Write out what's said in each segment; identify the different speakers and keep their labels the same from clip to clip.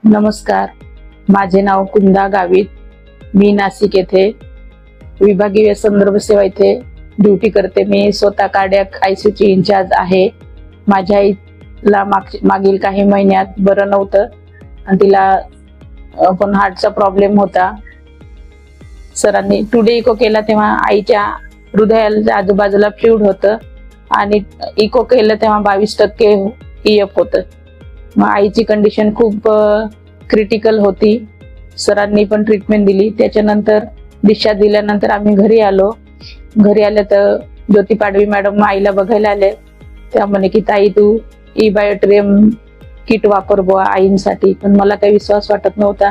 Speaker 1: नमस्कार, माझे नाव कुंदा गावित। मी नाशिक येथे विभागीय संदर्भ सेवा येथे ड्यूटी करते। मी स्वतः कार्डियक आयसीयू ची इंचार्ज आहे। माझ्या आईला मागील काही महिन्यात बरं नव्हतं आणि तिला पण हार्टचा प्रॉब्लेम होता। सरांनी टुडे इको केला तेव्हा आईच्या हृदयाच्या आजूबाजूला फ्लुइड होतं आणि इको केलं तेव्हा 22% ईएफ होतं। मग आईची कंडिशन खूप क्रिटिकल होती। सरांनी पण ट्रीटमेंट दिली। त्याच्यानंतर डिस्चार्ज दिल्यानंतर आम्ही घरी आलो। घरी आले तर ज्योती पाडवी मॅडम आईला बघायला आले। त्या म्हणे की ताई तू ई-बायोट्रियम किट वापर बुवा आईंसाठी। पण मला काही विश्वास वाटत नव्हता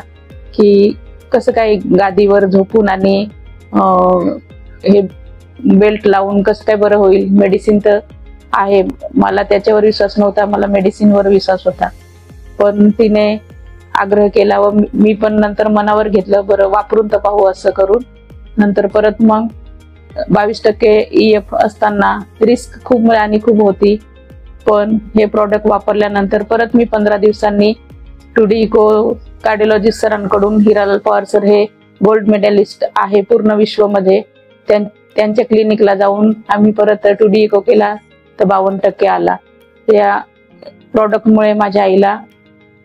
Speaker 1: की कसं काय गादीवर झोपून आणि हे बेल्ट लावून कसं काय बरं होईल। मेडिसिन तर आहे, मला त्याच्यावर विश्वास नव्हता, मला मेडिसिनवर विश्वास होता। पण तिने आग्रह केला व मी पण नंतर मनावर घेतलं, बरं वापरून तर पाहू असं करून। नंतर परत मग 22% ईएफ असताना रिस्क खूप आणि खूप होती। पण हे प्रोडक्ट वापरल्यानंतर परत मी 15 दिवसांनी टुडे इको कार्डिओलॉजिस्ट सरांकडून, हिरालाल पवार सर हे गोल्ड मेडलिस्ट आहे पूर्ण विश्वमध्ये, त्यांच्या क्लिनिकला जाऊन आम्ही परत टुडे इको केला तर 52% आला। त्या प्रोडक्टमुळे माझ्या आईला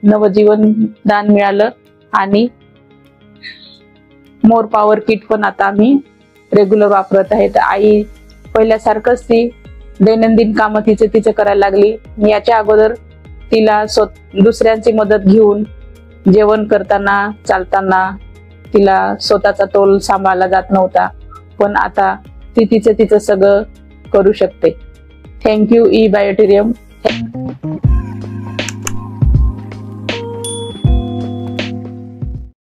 Speaker 1: नवजीवन दान मिळालं आणि मोर पॉवर किट पण आता आम्ही रेग्युलर वापरत आहे। तर आई पहिल्यासारखंच ती दैनंदिन कामं तिचं करायला लागली। याच्या अगोदर तिला दुसऱ्यांची मदत घेऊन जेवण करताना, चालताना तिला स्वतःचा तोल सांभाळला जात नव्हता, पण आता ती तिचं सगळं करू शकते। थँक्यू ई-बायोट्रियम।